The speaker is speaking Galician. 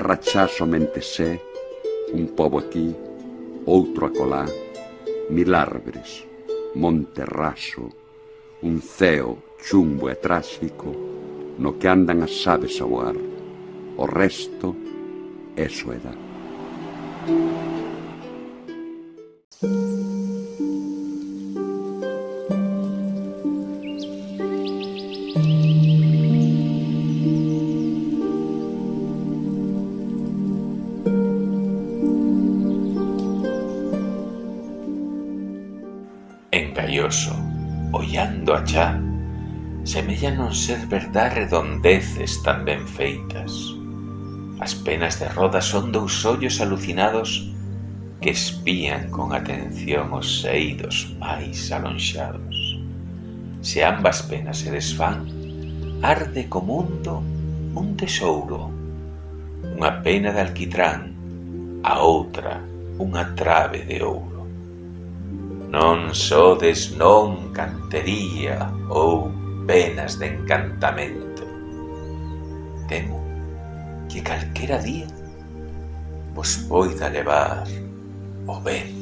terra xa somente sé, un pobo aquí, outro acolá, mil árbores, monte raso, un ceo chumbo e tráxico no que andan as aves a voar. O resto é soedad. Engalloso, ollando achá, semella non ser verdad redondeces tan ben feitas. As penas de roda son dous ollos alucinados que espían con atención os eidos máis alonxados. Se ambas penas se desfán, arde co mundo un tesouro. Unha pena de alquitrán, a outra unha trave de ouro. Non sodes non cantería ou penas de encantamento. Temo que calquera día vos poida levar o vento.